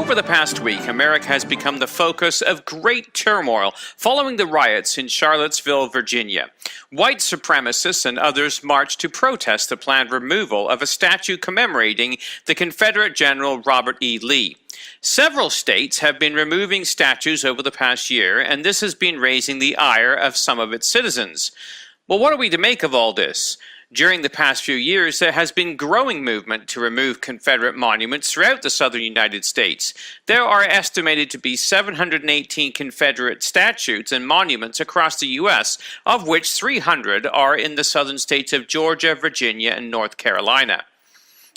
Over the past week, America has become the focus of great turmoil following the riots in Charlottesville, Virginia. White supremacists and others marched to protest the planned removal of a statue commemorating the Confederate General Robert E. Lee. Several states have been removing statues over the past year, and this has been raising the ire of some of its citizens. Well, what are we to make of all this? During the past few years, there has been growing movement to remove Confederate monuments throughout the southern United States. There are estimated to be 718 Confederate statues and monuments across the U.S., of which 300 are in the southern states of Georgia, Virginia, and North Carolina.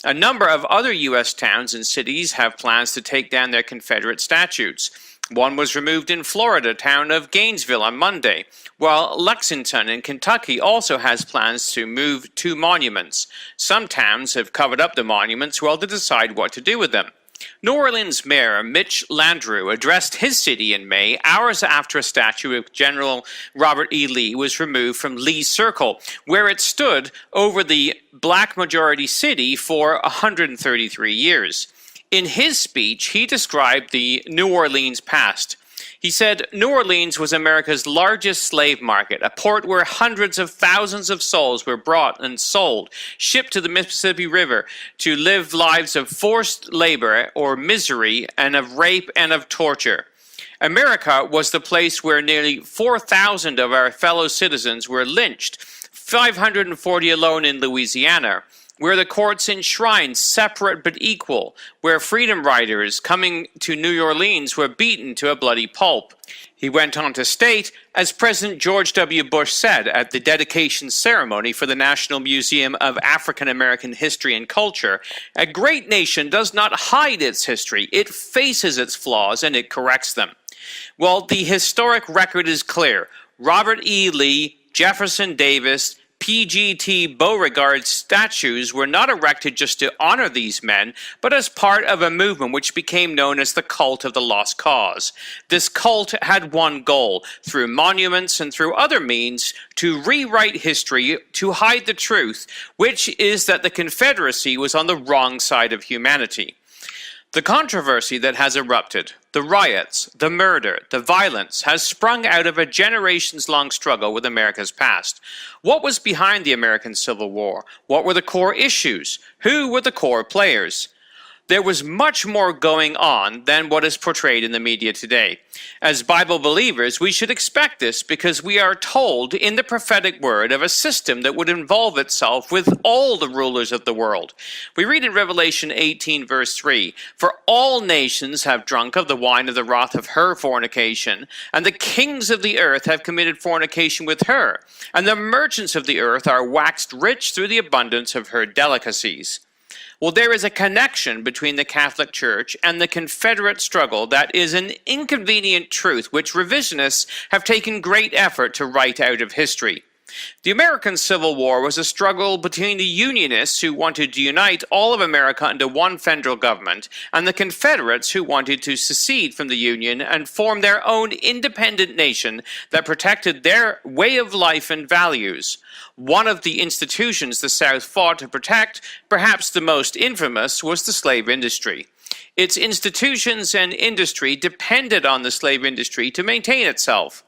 A number of other U.S. towns and cities have plans to take down their Confederate statues. One was removed in Florida town of Gainesville on Monday, while Lexington in Kentucky also has plans to move 2 monuments. Some towns have covered up the monuments while they decide what to do with them. New Orleans Mayor Mitch Landrieu addressed his city in May, hours after a statue of General Robert E. Lee was removed from Lee Circle, where it stood over the black majority city for 133 years. In his speech, he described the New Orleans past. He said, New Orleans was America's largest slave market, a port where hundreds of thousands of souls were brought and sold, shipped to the Mississippi River to live lives of forced labor or misery and of rape and of torture. America was the place where nearly 4,000 of our fellow citizens were lynched, 540 alone in Louisiana, where the courts enshrined separate but equal, where freedom riders coming to New Orleans were beaten to a bloody pulp. He went on to state, as President George W. Bush said at the dedication ceremony for the National Museum of African American History and Culture, a great nation does not hide its history, it faces its flaws and it corrects them. Well, the historic record is clear. Robert E. Lee, Jefferson Davis, P.G.T. Beauregard statues were not erected just to honor these men, but as part of a movement which became known as the Cult of the Lost Cause. This cult had one goal, through monuments and through other means, to rewrite history, to hide the truth, which is that the Confederacy was on the wrong side of humanity. The controversy that has erupted, the riots, the murder, the violence, has sprung out of a generations-long struggle with America's past. What was behind the American Civil War? What were the core issues? Who were the core players? There was much more going on than what is portrayed in the media today. As Bible believers, we should expect this because we are told in the prophetic word of a system that would involve itself with all the rulers of the world. We read in Revelation 18 verse 3, "For all nations have drunk of the wine of the wrath of her fornication, and the kings of the earth have committed fornication with her, and the merchants of the earth are waxed rich through the abundance of her delicacies." Well, there is a connection between the Catholic Church and the Confederate struggle that is an inconvenient truth which revisionists have taken great effort to write out of history. The American Civil War was a struggle between the Unionists who wanted to unite all of America under one federal government and the Confederates who wanted to secede from the Union and form their own independent nation that protected their way of life and values. One of the institutions the South fought to protect, perhaps the most infamous, was the slave industry. Its institutions and industry depended on the slave industry to maintain itself.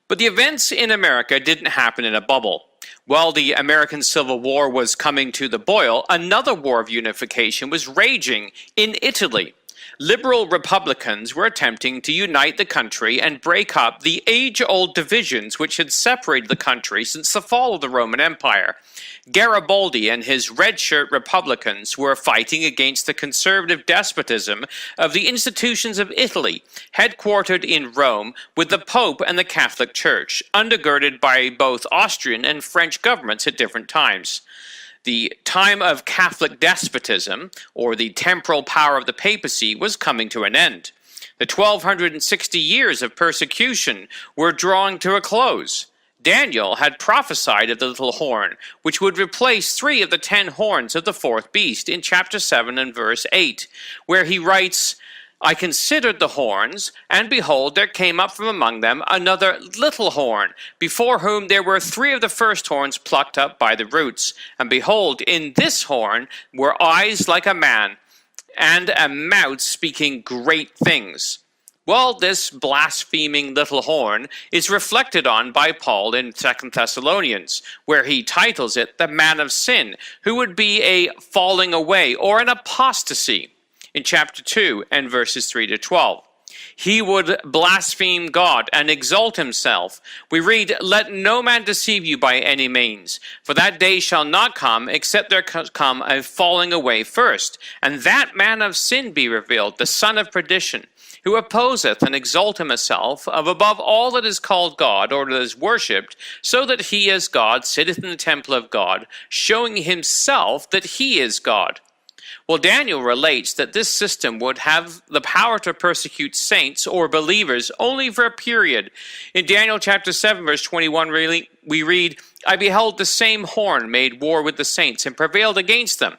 But the events in America didn't happen in a bubble. While the American Civil War was coming to the boil, another war of unification was raging in Italy. Liberal Republicans were attempting to unite the country and break up the age-old divisions which had separated the country since the fall of the Roman Empire. Garibaldi and his red shirt Republicans were fighting against the conservative despotism of the institutions of Italy, headquartered in Rome with the Pope and the Catholic Church, undergirded by both Austrian and French governments at different times. The time of Catholic despotism, or the temporal power of the papacy, was coming to an end. The 1260 years of persecution were drawing to a close. Daniel had prophesied of the little horn, which would replace 3 of the 10 horns of the fourth beast in chapter 7 and verse 8, where he writes, I considered the horns, and behold, there came up from among them another little horn, before whom there were 3 of the first horns plucked up by the roots. And behold, in this horn were eyes like a man, and a mouth speaking great things. Well, this blaspheming little horn is reflected on by Paul in 2 Thessalonians, where he titles it the man of sin, who would be a falling away or an apostasy in chapter 2 and verses 3 to 12. He would blaspheme God and exalt himself. We read, "Let no man deceive you by any means, for that day shall not come, except there come a falling away first, and that man of sin be revealed, the son of perdition, who opposeth and exalteth himself above all that is called God, or that is worshipped, so that he as God sitteth in the temple of God, showing himself that he is God." Well, Daniel relates that this system would have the power to persecute saints or believers only for a period. In Daniel chapter 7, verse 21, we read, "I beheld the same horn made war with the saints and prevailed against them."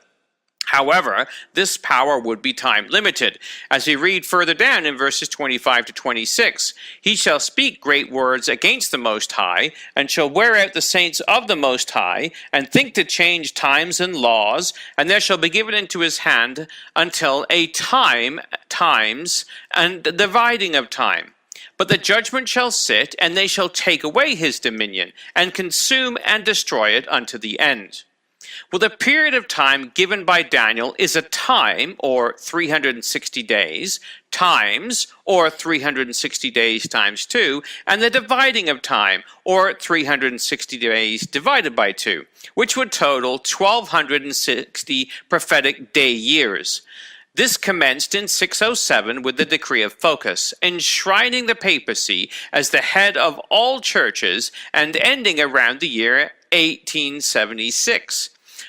However, this power would be time limited. As we read further down in verses 25 to 26, "He shall speak great words against the Most High, and shall wear out the saints of the Most High, and think to change times and laws, and there shall be given into his hand until a times, and the dividing of time. But the judgment shall sit, and they shall take away his dominion, and consume and destroy it unto the end." Well, the period of time given by Daniel is a time, or 360 days, times, or 360 days times 2, and the dividing of time, or 360 days divided by 2, which would total 1260 prophetic day years. This commenced in 607 with the Decree of Focus, enshrining the papacy as the head of all churches, and ending around the year 1876.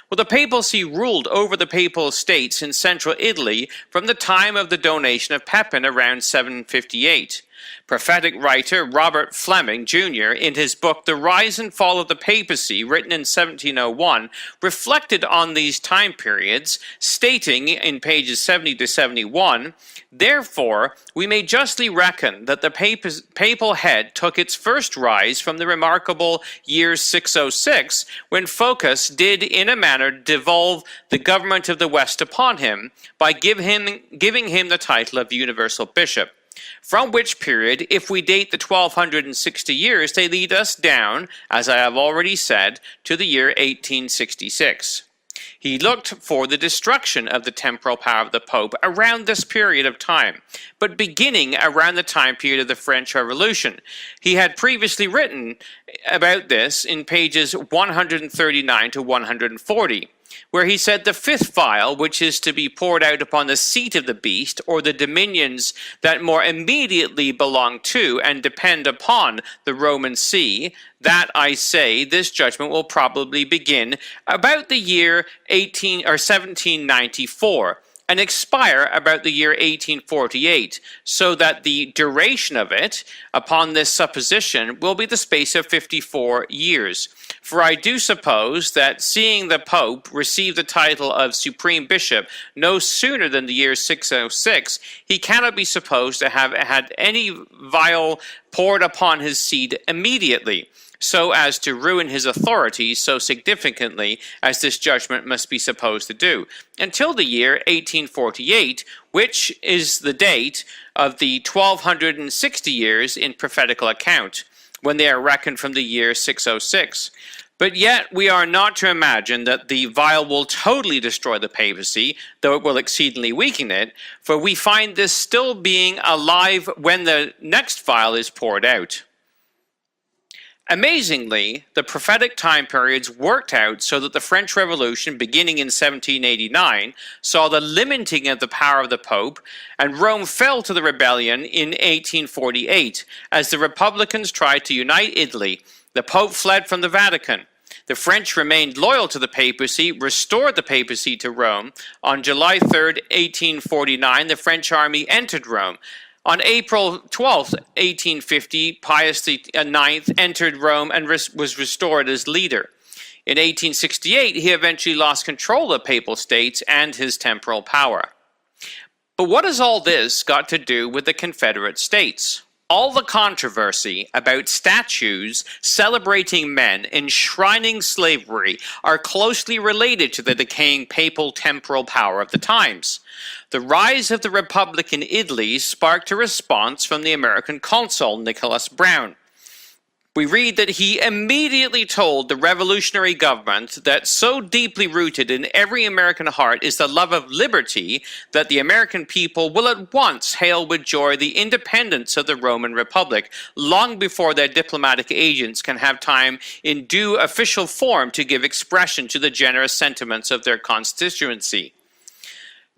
Well, the papacy ruled over the papal states in central Italy from the time of the donation of Pepin around 758. Prophetic writer Robert Fleming, Jr., in his book The Rise and Fall of the Papacy, written in 1701, reflected on these time periods, stating in pages 70 to 71, "Therefore, we may justly reckon that the papal head took its first rise from the remarkable year 606, when Focus did in a manner devolve the government of the West upon him, by giving him the title of universal bishop. From which period, if we date the 1260 years, they lead us down, as I have already said, to the year 1866. He looked for the destruction of the temporal power of the Pope around this period of time, but beginning around the time period of the French Revolution. He had previously written about this in pages 139 to 140. Where he said the fifth vial, which is to be poured out upon the seat of the beast, or the dominions that more immediately belong to and depend upon the Roman See, that I say this judgment will probably begin about the year 1794, and expire about the year 1848, so that the duration of it, upon this supposition, will be the space of 54 years. For I do suppose that, seeing the Pope receive the title of Supreme Bishop no sooner than the year 606, he cannot be supposed to have had any vial poured upon his seed immediately, so as to ruin his authority so significantly as this judgment must be supposed to do, until the year 1848, which is the date of the 1260 years in prophetical account, when they are reckoned from the year 606. But yet we are not to imagine that the vial will totally destroy the papacy, though it will exceedingly weaken it, for we find this still being alive when the next vial is poured out. Amazingly, the prophetic time periods worked out so that the French Revolution, beginning in 1789, saw the limiting of the power of the Pope, and Rome fell to the rebellion in 1848, as the Republicans tried to unite Italy. The Pope fled from the Vatican. The French remained loyal to the papacy, restored the papacy to Rome. On July 3, 1849, the French army entered Rome. On April 12, 1850, Pius IX entered Rome and was restored as leader. In 1868, he eventually lost control of the Papal States and his temporal power. But what has all this got to do with the Confederate States? All the controversy about statues celebrating men enshrining slavery are closely related to the decaying papal temporal power of the times. The rise of the Republic in Italy sparked a response from the American consul Nicholas Brown. We read that he immediately told the revolutionary government that so deeply rooted in every American heart is the love of liberty that the American people will at once hail with joy the independence of the Roman Republic, long before their diplomatic agents can have time in due official form to give expression to the generous sentiments of their constituency.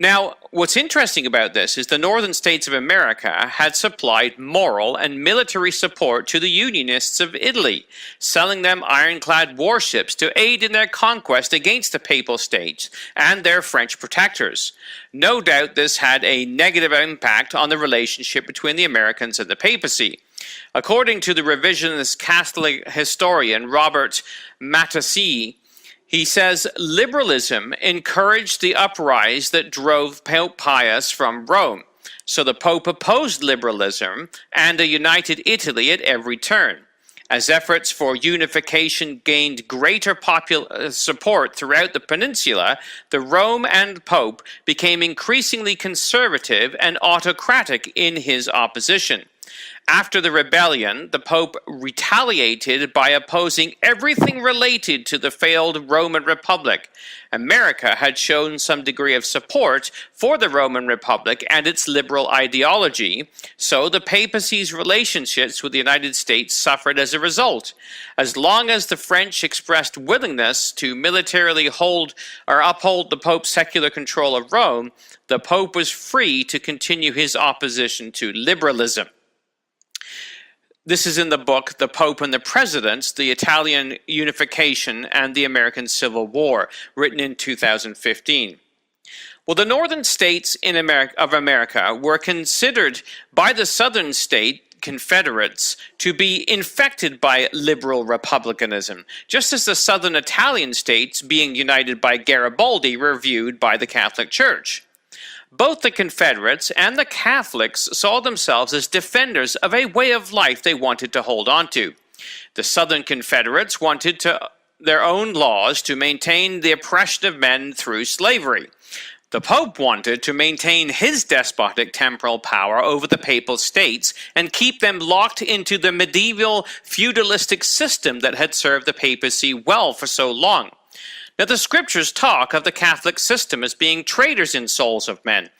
Now, what's interesting about this is the northern states of America had supplied moral and military support to the Unionists of Italy, selling them ironclad warships to aid in their conquest against the Papal States and their French protectors. No doubt this had a negative impact on the relationship between the Americans and the papacy. According to the revisionist Catholic historian Robert Matassi, he says liberalism encouraged the uprise that drove Pope Pius from Rome. So the Pope opposed liberalism and a united Italy at every turn. As efforts for unification gained greater popular support throughout the peninsula, the Rome and Pope became increasingly conservative and autocratic in his opposition. After the rebellion, the Pope retaliated by opposing everything related to the failed Roman Republic. America had shown some degree of support for the Roman Republic and its liberal ideology, so the papacy's relationships with the United States suffered as a result. As long as the French expressed willingness to militarily uphold the Pope's secular control of Rome, the Pope was free to continue his opposition to liberalism. This is in the book, The Pope and the Presidents, the Italian Unification and the American Civil War, written in 2015. Well, the northern states of America were considered by the southern state Confederates to be infected by liberal republicanism, just as the southern Italian states, being united by Garibaldi, were viewed by the Catholic Church. Both the Confederates and the Catholics saw themselves as defenders of a way of life they wanted to hold on to. The Southern Confederates wanted their own laws to maintain the oppression of men through slavery. The Pope wanted to maintain his despotic temporal power over the Papal States and keep them locked into the medieval feudalistic system that had served the papacy well for so long. Now, the scriptures talk of the Catholic system as being traitors in souls of men.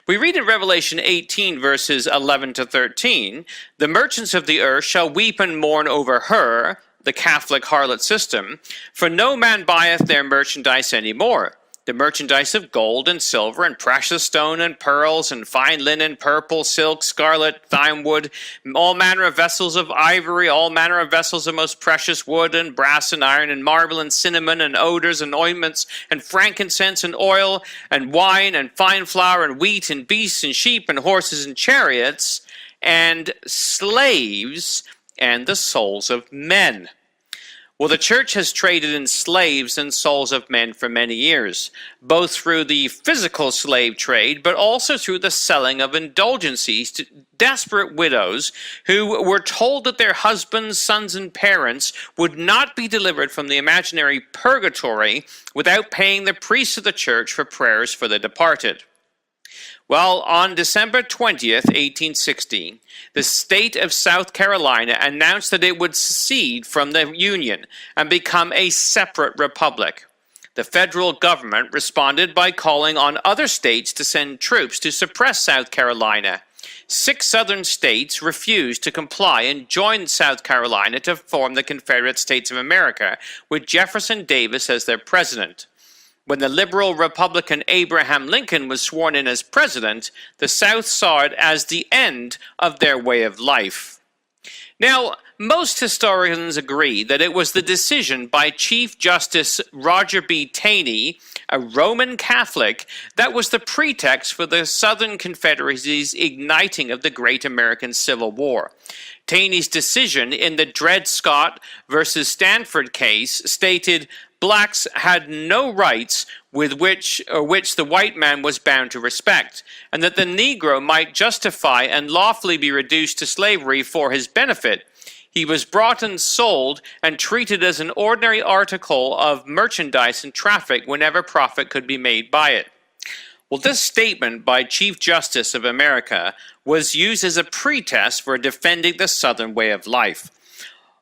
We read in Revelation 18, verses 11 to 13, "The merchants of the earth shall weep and mourn over her," the Catholic harlot system, "for no man buyeth their merchandise any more. The merchandise of gold and silver and precious stone and pearls and fine linen, purple, silk, scarlet, thyme wood, all manner of vessels of ivory, all manner of vessels of most precious wood and brass and iron and marble and cinnamon and odors and ointments and frankincense and oil and wine and fine flour and wheat and beasts and sheep and horses and chariots and slaves and the souls of men." Well, the church has traded in slaves and souls of men for many years, both through the physical slave trade, but also through the selling of indulgences to desperate widows who were told that their husbands, sons, and parents would not be delivered from the imaginary purgatory without paying the priests of the church for prayers for the departed. Well, on December 20th, 1860, the state of South Carolina announced that it would secede from the Union and become a separate republic. The federal government responded by calling on other states to send troops to suppress South Carolina. 6 southern states refused to comply and joined South Carolina to form the Confederate States of America, with Jefferson Davis as their president. When the liberal Republican Abraham Lincoln was sworn in as president, the South saw it as the end of their way of life. Now, most historians agree that it was the decision by Chief Justice Roger B. Taney, a Roman Catholic, that was the pretext for the Southern Confederacy's igniting of the Great American Civil War. Taney's decision in the Dred Scott versus Stanford case stated, "Blacks had no rights which the white man was bound to respect, and that the Negro might justify and lawfully be reduced to slavery for his benefit. He was bought and sold and treated as an ordinary article of merchandise and traffic whenever profit could be made by it. Well, this statement by Chief Justice of America was used as a pretext for defending the Southern way of life.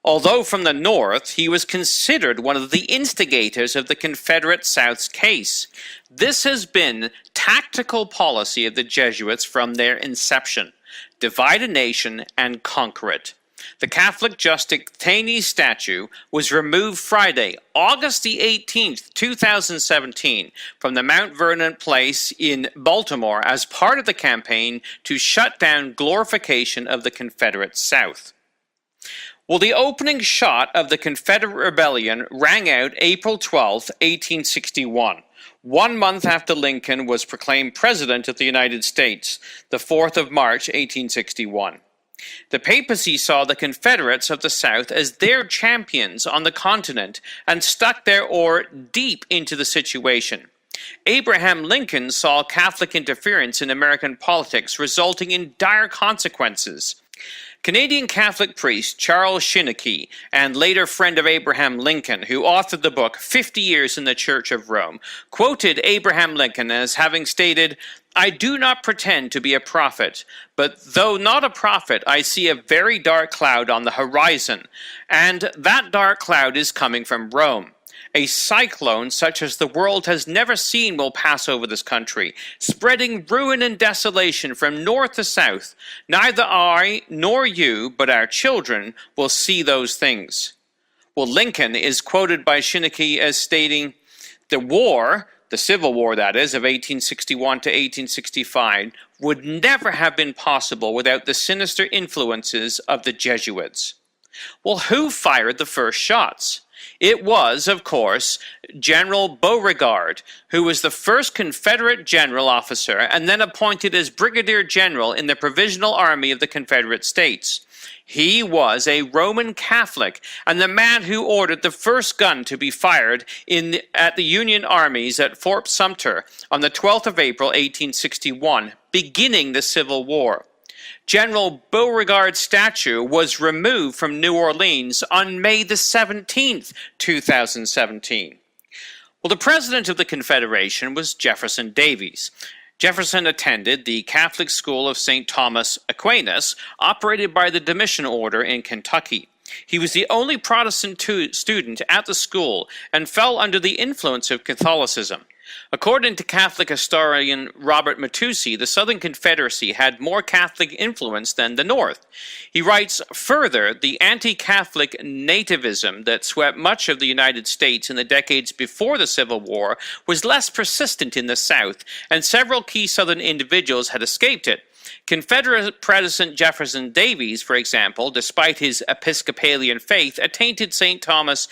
Although from the North, he was considered one of the instigators of the Confederate South's case. This has been tactical policy of the Jesuits from their inception: divide a nation and conquer it. The Catholic Justice Taney statue was removed Friday, August the 18th, 2017, from the Mount Vernon place in Baltimore as part of the campaign to shut down glorification of the Confederate South. Well, the opening shot of the Confederate Rebellion rang out April 12, 1861, 1 month after Lincoln was proclaimed President of the United States, the 4th of March, 1861. The papacy saw the Confederates of the South as their champions on the continent and stuck their oar deep into the situation. Abraham Lincoln saw Catholic interference in American politics resulting in dire consequences. Canadian Catholic priest Charles Shinneke, and later friend of Abraham Lincoln, who authored the book 50 Years in the Church of Rome, quoted Abraham Lincoln as having stated, "I do not pretend to be a prophet, but though not a prophet, I see a very dark cloud on the horizon, and that dark cloud is coming from Rome. A cyclone such as the world has never seen will pass over this country, spreading ruin and desolation from north to south. Neither I nor you, but our children, will see those things." Well, Lincoln is quoted by Shinneke as stating, "The war, the Civil War that is, of 1861 to 1865, would never have been possible without the sinister influences of the Jesuits." Well, who fired the first shots? It was, of course, General Beauregard, who was the first Confederate general officer and then appointed as Brigadier General in the Provisional Army of the Confederate States. He was a Roman Catholic and the man who ordered the first gun to be fired at the Union armies at Fort Sumter on the 12th of April, 1861, beginning the Civil War. General Beauregard's statue was removed from New Orleans on May the 17th, 2017. Well, the president of the Confederation was Jefferson Davis. Jefferson attended the Catholic School of St. Thomas Aquinas, operated by the Domitian Order in Kentucky. He was the only Protestant student at the school and fell under the influence of Catholicism. According to Catholic historian Robert Matussi, the Southern Confederacy had more Catholic influence than the North. He writes, further, the anti-Catholic nativism that swept much of the United States in the decades before the Civil War was less persistent in the South, and several key Southern individuals had escaped it. Confederate President Jefferson Davis, for example, despite his Episcopalian faith, attainted St. Thomas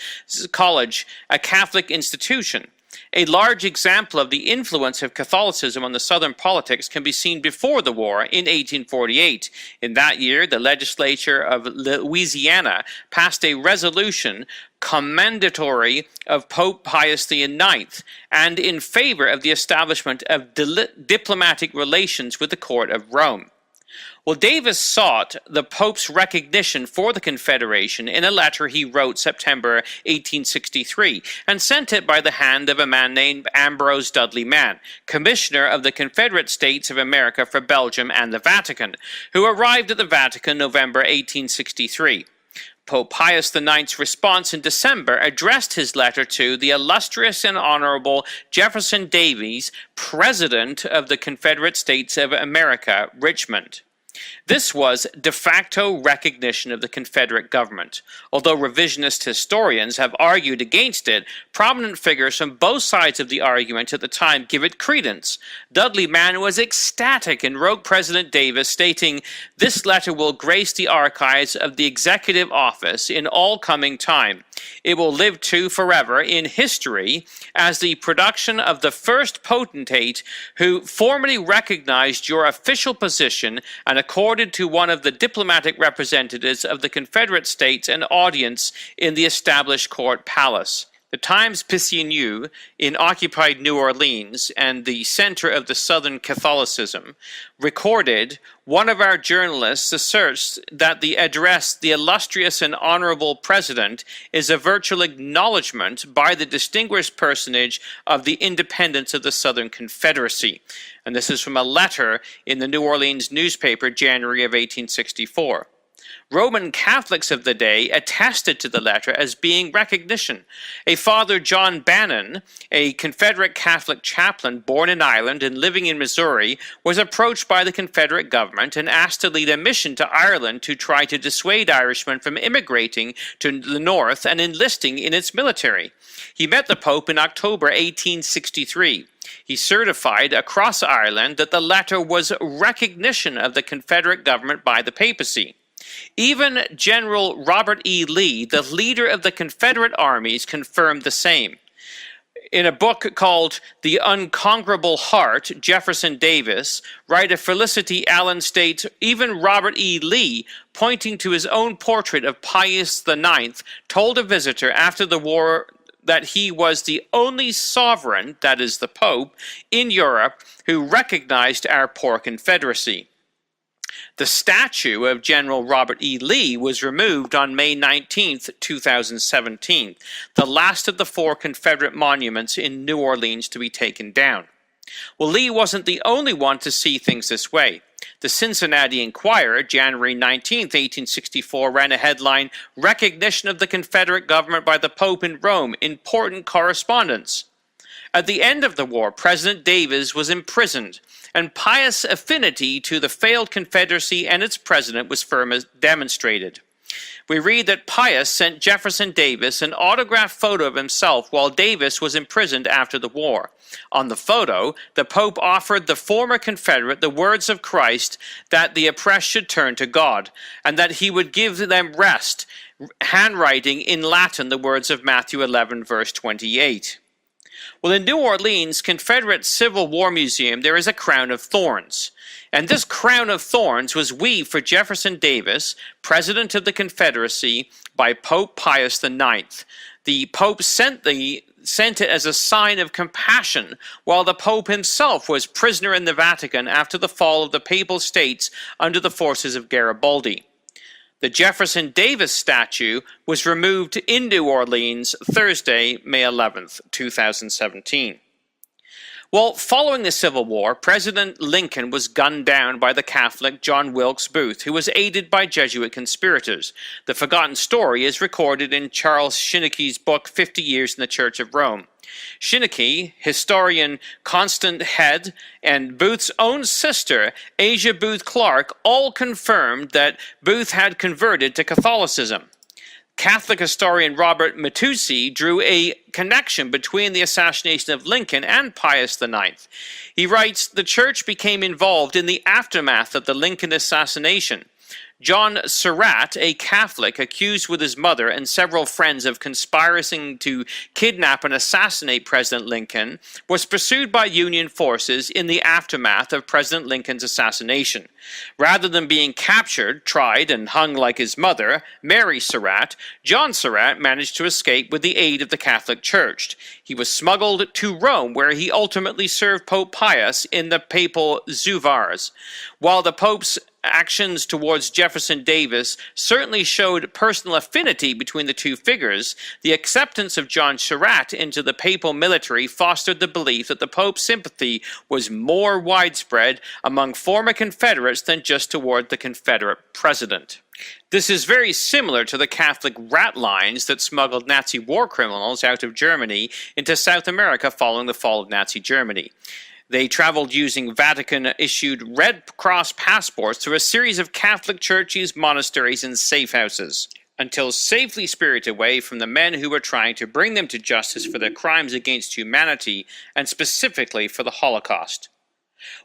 College, a Catholic institution. A large example of the influence of Catholicism on the Southern politics can be seen before the war in 1848. In that year, the legislature of Louisiana passed a resolution commendatory of Pope Pius IX and in favor of the establishment of diplomatic relations with the court of Rome. Well, Davis sought the Pope's recognition for the Confederation in a letter he wrote September 1863 and sent it by the hand of a man named Ambrose Dudley Mann, Commissioner of the Confederate States of America for Belgium and the Vatican, who arrived at the Vatican November 1863. Pope Pius IX's response in December addressed his letter to the illustrious and honorable Jefferson Davis, President of the Confederate States of America, Richmond. This was de facto recognition of the Confederate government. Although revisionist historians have argued against it, prominent figures from both sides of the argument at the time give it credence. Dudley Mann was ecstatic and wrote President Davis stating, "This letter will grace the archives of the executive office in all coming time. It will live too forever in history as the production of the first potentate who formally recognized your official position and accorded to one of the diplomatic representatives of the Confederate States an audience in the established court palace." The Times-Picayune in occupied New Orleans and the center of the Southern Catholicism recorded one of our journalists asserts that the address, "The Illustrious and Honorable President," is a virtual acknowledgement by the distinguished personage of the independence of the Southern Confederacy. And this is from a letter in the New Orleans newspaper, January of 1864. Roman Catholics of the day attested to the letter as being recognition. A Father John Bannon, a Confederate Catholic chaplain born in Ireland and living in Missouri, was approached by the Confederate government and asked to lead a mission to Ireland to try to dissuade Irishmen from immigrating to the north and enlisting in its military. He met the Pope in October 1863. He certified across Ireland that the letter was recognition of the Confederate government by the papacy. Even General Robert E. Lee, the leader of the Confederate armies, confirmed the same. In a book called The Unconquerable Heart, Jefferson Davis, writer Felicity Allen states, even Robert E. Lee, pointing to his own portrait of Pius IX, told a visitor after the war that he was the only sovereign, that is the Pope, in Europe who recognized our poor Confederacy. The statue of General Robert E. Lee was removed on May 19, 2017, the last of the 4 Confederate monuments in New Orleans to be taken down. Well, Lee wasn't the only one to see things this way. The Cincinnati Enquirer, January 19, 1864, ran a headline, "Recognition of the Confederate Government by the Pope in Rome, Important Correspondence." At the end of the war, President Davis was imprisoned, and pious affinity to the failed Confederacy and its president was firmly demonstrated. We read that Pius sent Jefferson Davis an autographed photo of himself while Davis was imprisoned after the war. On the photo, the Pope offered the former Confederate the words of Christ that the oppressed should turn to God, and that he would give them rest, handwriting in Latin the words of Matthew 11, verse 28. Well, in New Orleans' Confederate Civil War Museum, there is a crown of thorns. And this crown of thorns was weaved for Jefferson Davis, President of the Confederacy, by Pope Pius IX. The Pope sent it as a sign of compassion, while the Pope himself was prisoner in the Vatican after the fall of the Papal States under the forces of Garibaldi. The Jefferson Davis statue was removed in New Orleans Thursday, May 11th, 2017. Well, following the Civil War, President Lincoln was gunned down by the Catholic John Wilkes Booth, who was aided by Jesuit conspirators. The forgotten story is recorded in Charles Schinnecke's book, 50 Years in the Church of Rome. Schinnecke, historian Constant Head, and Booth's own sister, Asia Booth Clark, all confirmed that Booth had converted to Catholicism. Catholic historian Robert Matussi drew a connection between the assassination of Lincoln and Pius IX. He writes, the church became involved in the aftermath of the Lincoln assassination. John Surratt, a Catholic accused with his mother and several friends of conspiring to kidnap and assassinate President Lincoln, was pursued by Union forces in the aftermath of President Lincoln's assassination. Rather than being captured, tried, and hung like his mother, Mary Surratt, John Surratt managed to escape with the aid of the Catholic Church. He was smuggled to Rome, where he ultimately served Pope Pius in the papal Zuvars. While the Pope's actions towards Jefferson Davis certainly showed personal affinity between the two figures, the acceptance of John Surratt into the papal military fostered the belief that the Pope's sympathy was more widespread among former Confederates than just toward the Confederate president. This is very similar to the Catholic rat lines that smuggled Nazi war criminals out of Germany into South America following the fall of Nazi Germany. They traveled using Vatican-issued Red Cross passports through a series of Catholic churches, monasteries, and safe houses, until safely spirited away from the men who were trying to bring them to justice for their crimes against humanity, and specifically for the Holocaust.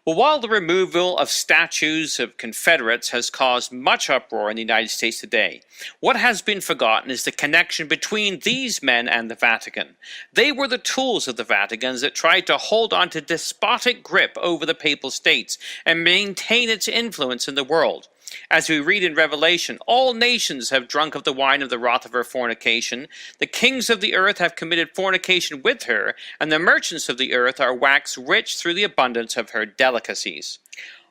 Well, while the removal of statues of Confederates has caused much uproar in the United States today, what has been forgotten is the connection between these men and the Vatican. They were the tools of the Vatican that tried to hold on to despotic grip over the Papal States and maintain its influence in the world. As we read in Revelation, all nations have drunk of the wine of the wrath of her fornication. The kings of the earth have committed fornication with her, and the merchants of the earth are waxed rich through the abundance of her delicacies.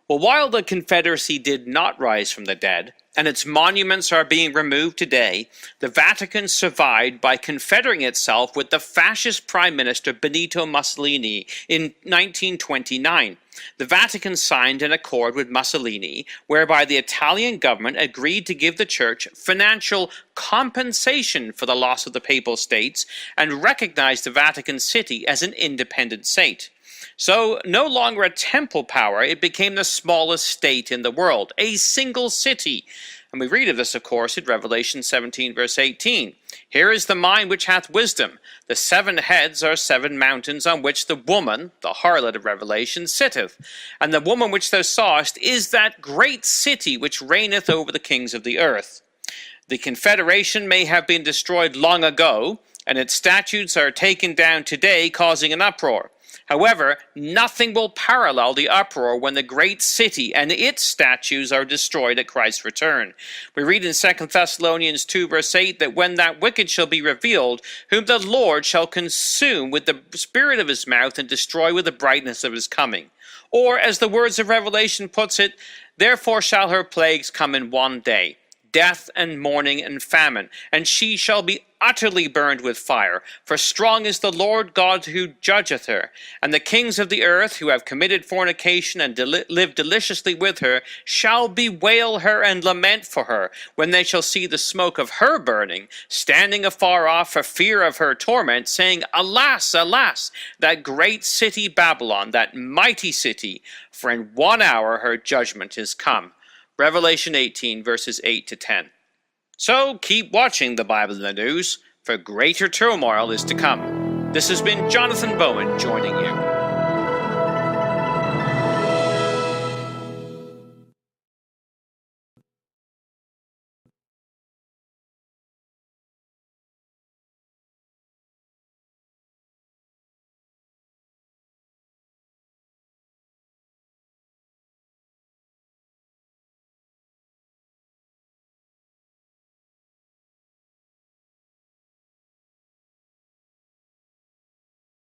Well, while the Confederacy did not rise from the dead, and its monuments are being removed today, the Vatican survived by confederating itself with the fascist Prime Minister Benito Mussolini in 1929. The Vatican signed an accord with Mussolini whereby the Italian government agreed to give the Church financial compensation for the loss of the Papal States and recognized the Vatican City as an independent state. So, no longer a temple power, it became the smallest state in the world, a single city. And we read of this, of course, in Revelation 17, verse 18. Here is the mind which hath wisdom. The 7 heads are 7 mountains on which the woman, the harlot of Revelation, sitteth. And the woman which thou sawest is that great city which reigneth over the kings of the earth. The Confederation may have been destroyed long ago, and its statutes are taken down today, causing an uproar. However, nothing will parallel the uproar when the great city and its statues are destroyed at Christ's return. We read in 2 Thessalonians 2 verse 8 that when that wicked shall be revealed, whom the Lord shall consume with the spirit of his mouth and destroy with the brightness of his coming. Or, as the words of Revelation puts it, therefore shall her plagues come in one day, death and mourning and famine, and she shall be utterly burned with fire. For strong is the Lord God who judgeth her. And the kings of the earth, who have committed fornication and lived deliciously with her, shall bewail her and lament for her, when they shall see the smoke of her burning, standing afar off for fear of her torment, saying, Alas, alas, that great city Babylon, that mighty city, for in 1 hour her judgment is come. Revelation 18, verses 8 to 10. So keep watching the Bible in the News, for greater turmoil is to come. This has been Jonathan Bowen joining you.